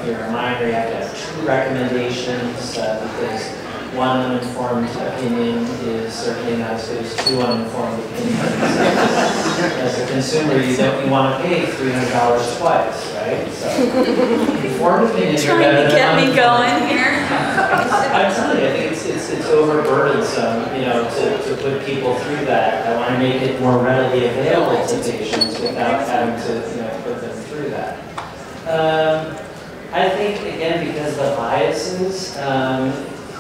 if you're a minor, you have to have 2 recommendations because 1 uninformed opinion is certainly not as good as 2 uninformed opinions. As a consumer, you want to pay $300 twice, right? So, informed opinions are better than trying to get me uninformed. going here. I'm telling you, I think it's overburdensome, you know, to put people through that. I want to make it more readily available to patients without having to, you know, put them through that. I think, again, because of the biases,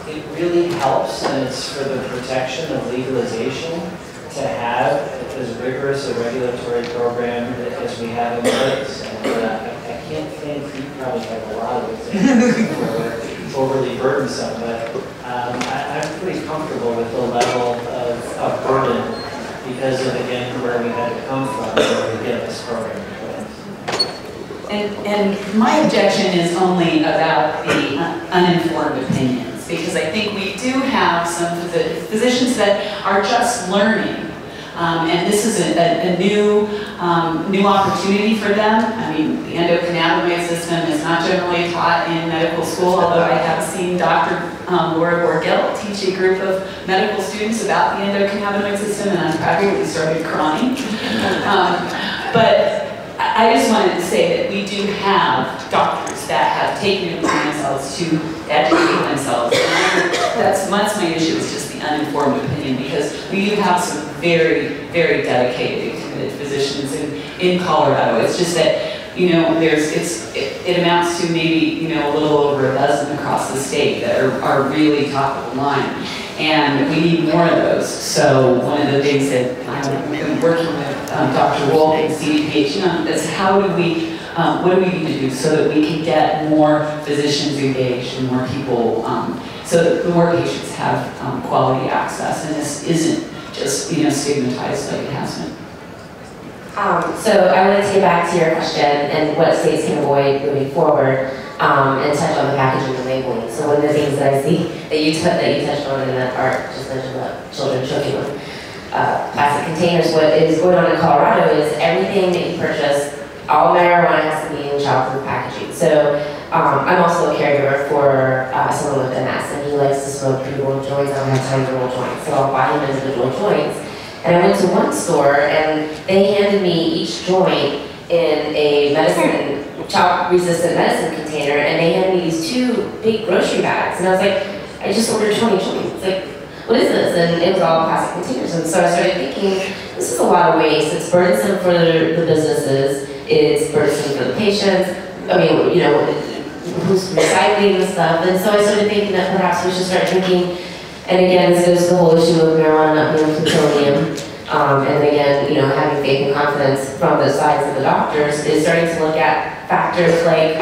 it really helps, and it's for the protection of legalization, to have as rigorous a regulatory program as we have in place. And I can't think, you probably have a lot of examples where it's overly burdensome, but I'm pretty comfortable with the level of burden because of, again, where we had to come from to get this program in place. And my objection is only about the uninformed opinions, because I think we do have some physicians that are just learning. And this is a new opportunity for them. I mean, the endocannabinoid system is not generally taught in medical school, although I have seen Dr. Laura Borgel teach a group of medical students about the endocannabinoid system, and I practically started crying. But I just wanted to say that we do have doctors that have taken it upon themselves to educate themselves. And that's my issue, is just the uninformed opinion, because we do have some very, very dedicated and committed physicians in Colorado. It's just that, you know, it amounts to maybe, you know, a little over a dozen across the state that are really top of the line. And we need more of those. So one of the things that I've been working with Dr. Wolf and CDPH on is how do we, what do we need to do so that we can get more physicians engaged and more people, so that more patients have quality access, and this isn't just, you know, stigmatized like it has been. So I wanted to get back to your question and what states can avoid moving forward, and touch on the packaging and labeling. So one of the things that I see that you touched on in that art just mentioned about children choking on plastic containers. What is going on in Colorado is everything that you purchase, all marijuana has to be in childproof packaging. So I'm also a caregiver for someone with MS, and he likes to smoke pre-rolled joints. I don't have time to roll joints, so I'll buy him individual joints. And I went to one store, and they handed me each joint in a child-resistant medicine container, and they handed me these 2 big grocery bags. And I was like, I just ordered 20 joints. Like, what is this? And it was all plastic containers. And so I started thinking, this is a lot of waste. It's burdensome for the businesses. It's burdensome for the patients. I mean, you know, who's recycling and stuff. And so I started thinking that perhaps we should start thinking, and again, this goes to the whole issue of marijuana not being plutonium. And again, you know, having faith and confidence from the sides of the doctors is starting to look at factors like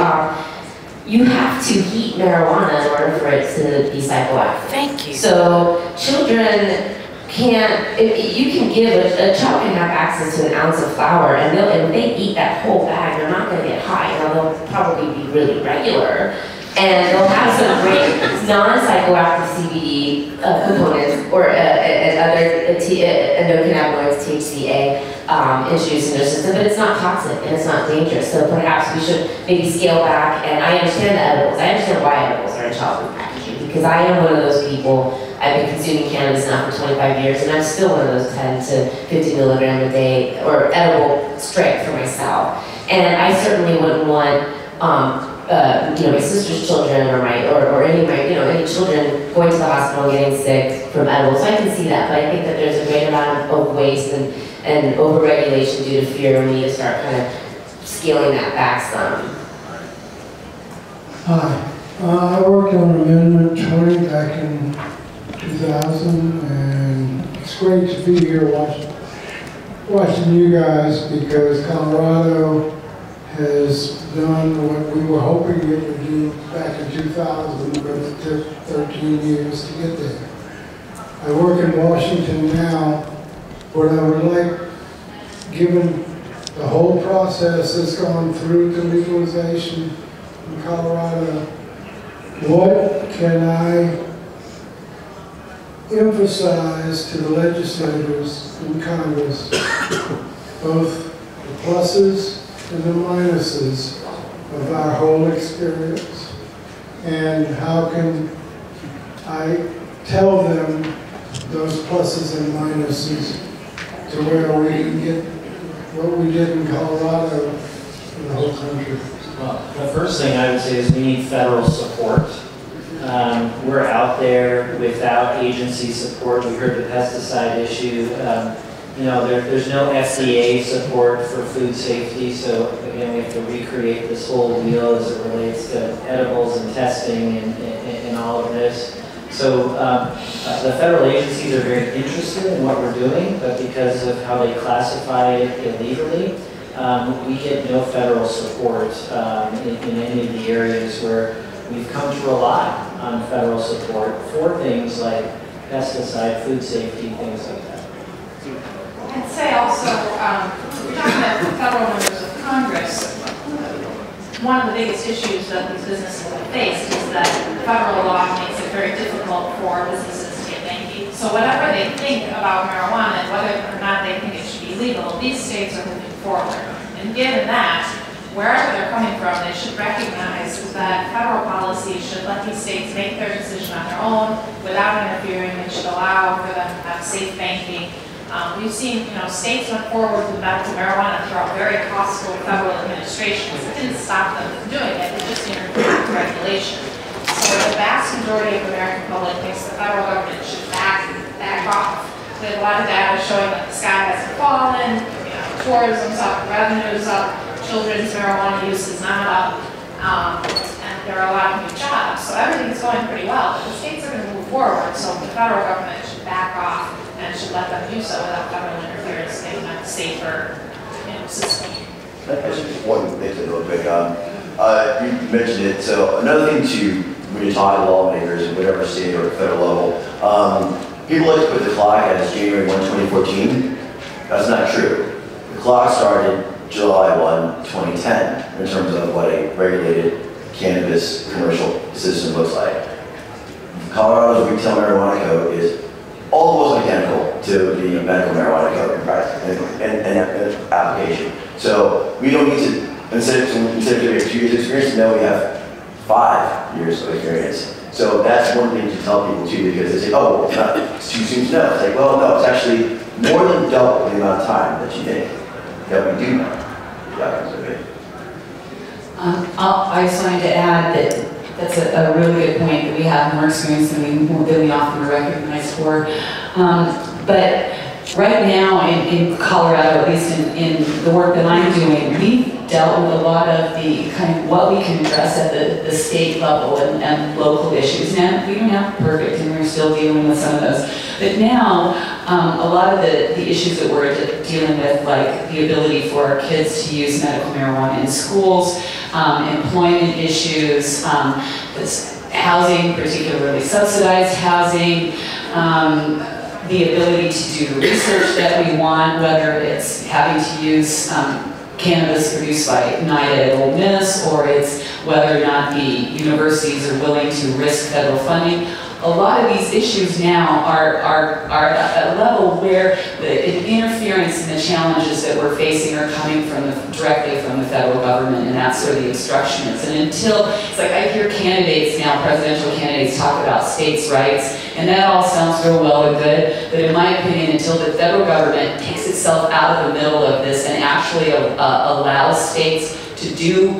you have to heat marijuana in order for it to be psychoactive. Thank you. So children can't, you can give, a child can have access to an ounce of flour, and if they eat that whole bag, they're not going to get high. Now they'll probably be really regular, and they'll have some great non-psychoactive CBD components or other endocannabinoids, THCA, introduced in their system, but it's not toxic and it's not dangerous. So perhaps we should maybe scale back. And I understand the edibles. I understand why edibles are in childproof packaging, because I am one of those people. I've been consuming cannabis now for 25 years, and I'm still one of those 10 to 50 milligram a day or edible straight for myself. And I certainly wouldn't want you know, my sister's children or any of my, you know, any children going to the hospital and getting sick from edibles. So I can see that, but I think that there's a great amount of waste and overregulation due to fear. We need to start kind of scaling that back some. Hi, I worked on Amendment 20 back in 2000, and it's great to be here watching you guys, because Colorado has done what we were hoping it would do back in 2000, but it took 13 years to get there. I work in Washington now, but I would like, given the whole process that's gone through to legalization in Colorado, what can I emphasize to the legislators in Congress, both the pluses and the minuses of our whole experience? And how can I tell them those pluses and minuses to where we can get what we did in Colorado for the whole country? Well, the first thing I would say is we need federal support. We're out there without agency support. We heard the pesticide issue. You know, there's no FDA support for food safety, so again, we have to recreate this whole wheel as it relates to edibles and testing and all of this. So the federal agencies are very interested in what we're doing, but because of how they classify it illegally, we get no federal support in any of the areas where we've come to rely on federal support for things like pesticide, food safety, things like that. I'd say also, we're talking about federal members of Congress. One of the biggest issues that these businesses have faced is that federal law makes it very difficult for businesses to get banking. So whatever they think about marijuana and whether or not they think it should be legal, these states are moving forward. And given that, wherever they're coming from, they should recognize that federal policy should let these states make their decision on their own without interfering. It should allow for them to have safe banking. We've seen, states went forward with medical marijuana throughout very hostile federal administrations. It didn't stop them from doing it, it just interfered with regulation. So the vast majority of the American public thinks the federal government should back off. We have a lot of data showing that the sky hasn't fallen, tourism's up, revenue's up, children's marijuana use is not up, and there are a lot of new jobs. So everything's going pretty well, but the states are going to move forward, so the federal government should back off and should let them do so without federal interference, making a safer system. Just one thing real quick. You mentioned it. So another thing when you talk to lawmakers in whatever state or federal level, people like to put the clock as January 1, 2014. That's not true. The clock started July 1, 2010 in terms of what a regulated cannabis commercial system looks like. Colorado's retail marijuana code is almost identical to the medical marijuana code in practice and application. So we don't need to, instead of giving 2 years experience, now we have 5 years of experience. So that's one thing to tell people too, because they say, oh, it's too soon to know. It's like, well, no, it's actually more than double the amount of time that you think that we do know. I just wanted to add that that's a really good point, that we have more experience than we often are recognized for. But right now in Colorado, at least in the work that I'm doing, we've dealt with a lot of the kind of what we can address at the state level and local issues. Now, we don't have perfect, and we're still dealing with some of those. But now, a lot of the issues that we're dealing with, like the ability for our kids to use medical marijuana in schools, employment issues, housing, particularly subsidized housing, the ability to do the research that we want, whether it's having to use cannabis produced by NIDA at Ole Miss, or it's whether or not the universities are willing to risk federal funding. A lot of these issues now are at a level where the interference and the challenges that we're facing are coming directly from the federal government, and that's where the obstruction is. And until, it's like I hear candidates now, presidential candidates, talk about states' rights, and that all sounds real well and good, but in my opinion, until the federal government takes itself out of the middle of this and actually allows states to do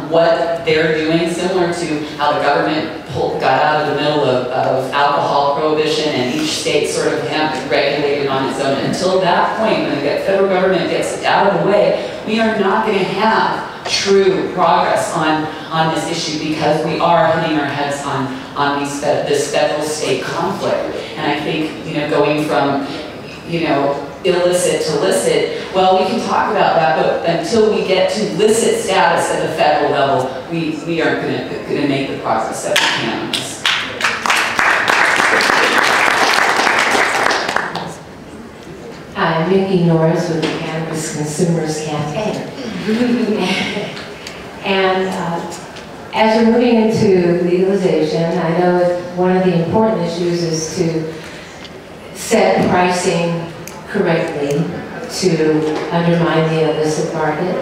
what they're doing, similar to how the government got out of the middle of alcohol prohibition and each state sort of regulated on its own. Until that point, when the federal government gets out of the way, we are not going to have true progress on this issue, because we are hitting our heads on this federal-state conflict. And I think, going from, illicit to licit, well, we can talk about that, but until we get to licit status at the federal level, we aren't going to make the progress that we can on this. I'm Mickey Norris with the Cannabis Consumers Campaign. And as we're moving into legalization, I know that one of the important issues is to set pricing correctly to undermine the illicit market.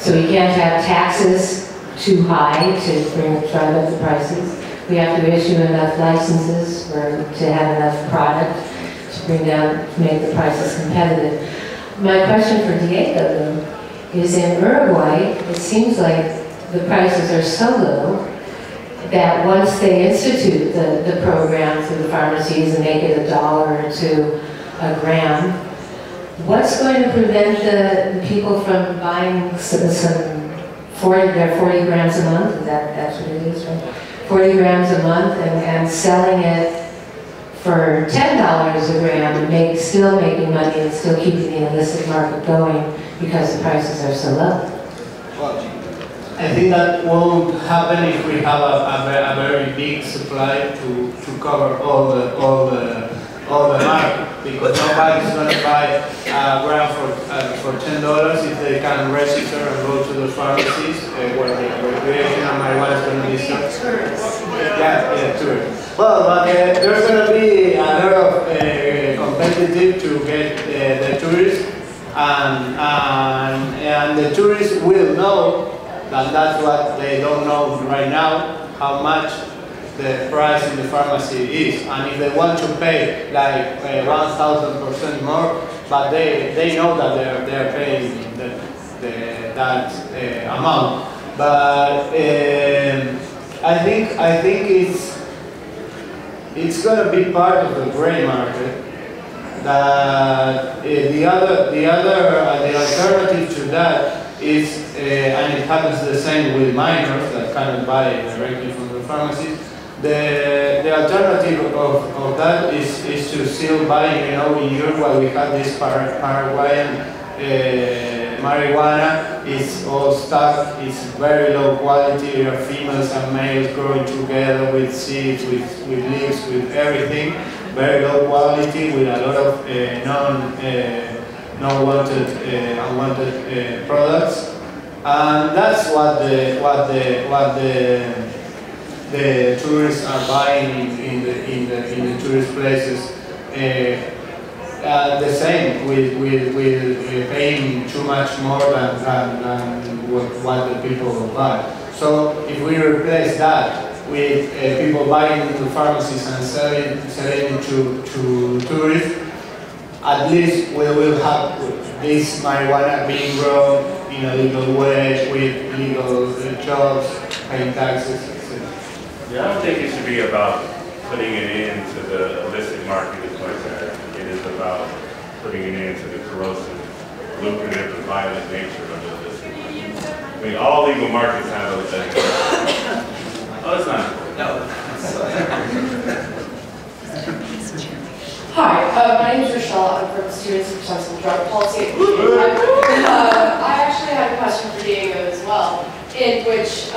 So we can't have taxes too high to drive up the prices. We have to issue enough licenses to have enough product to make the prices competitive. My question for Diego, though, is in Uruguay, it seems like the prices are so low that once they institute the program through the pharmacies and make it $1 or $2 a gram, what's going to prevent the people from buying some 40 grams a month? That's what it is, right? 40 grams a month and selling it for $10 a gram and still making money and still keeping the illicit market going because the prices are so low. Well, I think that won't happen if we have a very big supply to cover all the market, because nobody's going to buy a gram for $10 if they can register and go to the pharmacies where the recreational marijuana is going to be sold. Yeah, tourists. Well, but there's going to be a lot of competitive to get the tourists, and the tourists will know that that's what they don't know right now, how much the price in the pharmacy is. And if they want to pay like 1,000% more, but they know that they're paying that amount. But I think it's going to be part of the gray market. That the alternative to that is, and it happens the same with minors that cannot buy directly from the pharmacies. The alternative of that is to still buy, in Uruguay we have this Paraguayan marijuana. It's all stuck, it's very low quality. There are females and males growing together with seeds, with leaves, with everything. Very low quality with a lot of unwanted products. And that's what the tourists are buying in the tourist places. The same with paying too much more than what the people buy. So if we replace that with people buying into pharmacies and selling it to tourists, at least we will have this marijuana being grown in a legal way with legal jobs, paying taxes, etc. Yeah, I don't think it should be about putting it into the illicit market as much as it is about putting it into the corrosive, lucrative, and violent nature of the illicit market. I mean, all legal markets have those things. Oh, it's not. No. Hi, my name is Rochelle. I'm from Students of Responsible Drug Policy. I actually had a question for Diego as well, in which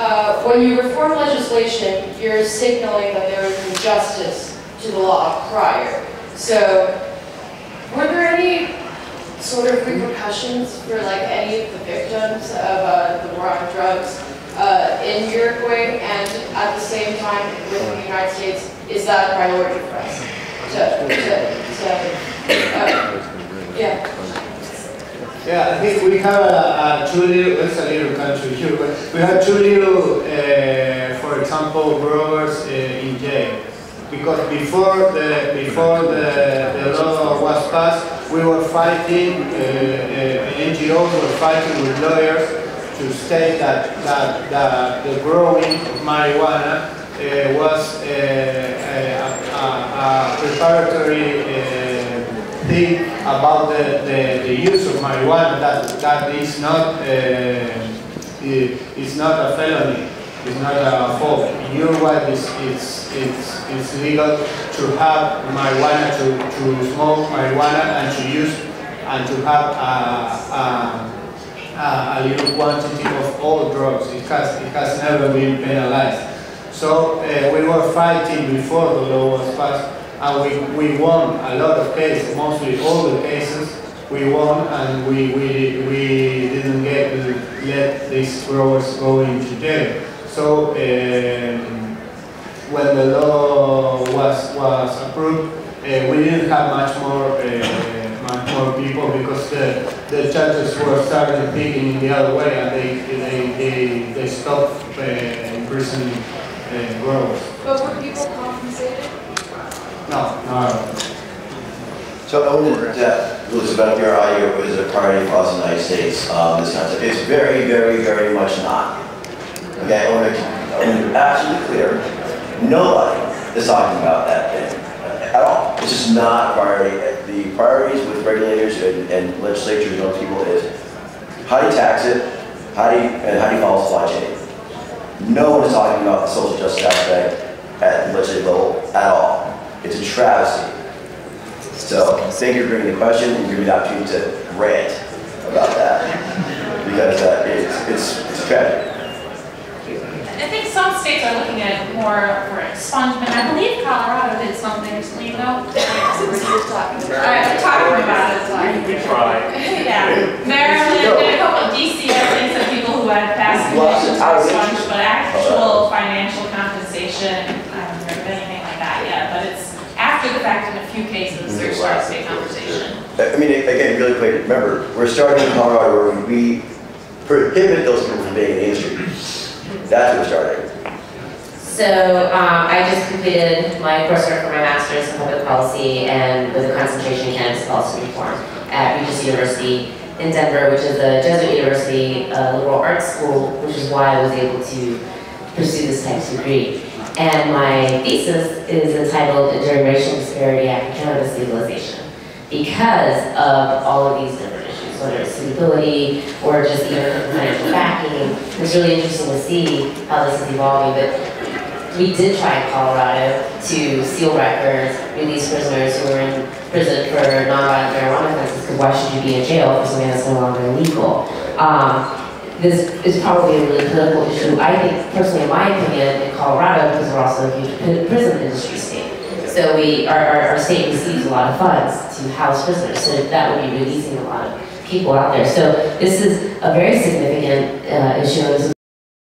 when you reform legislation, you're signaling that there is injustice to the law prior. So, were there any sort of repercussions for any of the victims of the war on drugs in Uruguay, and at the same time with the United States, is that a priority for us? Yeah, I think we have two little, it's a little country here, but we have two little, for example, growers in jail. Because before the law was passed, we were fighting, NGOs were fighting with lawyers to state that the growing of marijuana was a preparatory thing about the use of marijuana. That is not a felony. It's not a fault. In Uruguay, it's legal to have marijuana, to smoke marijuana, and to use and to have a little quantity of all drugs. It has never been penalized. So we were fighting before the law was passed, and we won a lot of cases, mostly all the cases we won, and we didn't let these growers go into jail. So when the law was approved, we didn't have much more much more people because the judges were starting thinking in the other way and they stopped imprisoning growers. But were people compensated? No. So I wanted to really about your idea was a priority for us in the United States, this concept. It's very, very, very much not. Okay, I want to be absolutely clear. Nobody is talking about that thing at all. It's just not a priority. The priorities with regulators and legislatures and those people is how do you tax it, how do you follow supply chain. No one is talking about the social justice aspect at the legislative level at all. It's a travesty. So thank you for bringing the question and giving me the opportunity to rant about that because it's tragic. I think some states are looking at it more for expungement. I believe Colorado did something recently, though. We're just talking about All right, we're talking about it. We tried. Yeah, Maryland and a couple of DC, I think, some people who had passed conditions were expunged, but actual financial compensation, I haven't heard of anything like that yet, but it's after the fact in a few cases, there's starts to be a conversation. I mean, again, really quick, remember, we're starting in Colorado where we prohibit those people from being in the industry. That's where we're starting. So I just completed my coursework for my master's in public policy and with a concentration in cannabis policy reform at Regis University in Denver, which is a Jesuit university, liberal arts school, which is why I was able to pursue this type of degree. And my thesis is entitled Enduring Racial Disparity After Cannabis Legalization, because of all of these different issues, whether it's suitability or just even financial backing. It's really interesting to see how this is evolving. But we did try in Colorado to seal records, release prisoners who were in prison for nonviolent marijuana offenses, because why should you be in jail for something that's no longer illegal? This is probably a really political issue. I think, personally, in my opinion, in Colorado, because we're also a huge prison industry state. So our state receives a lot of funds to house prisoners, so that would be releasing a lot of people out there. So this is a very significant issue.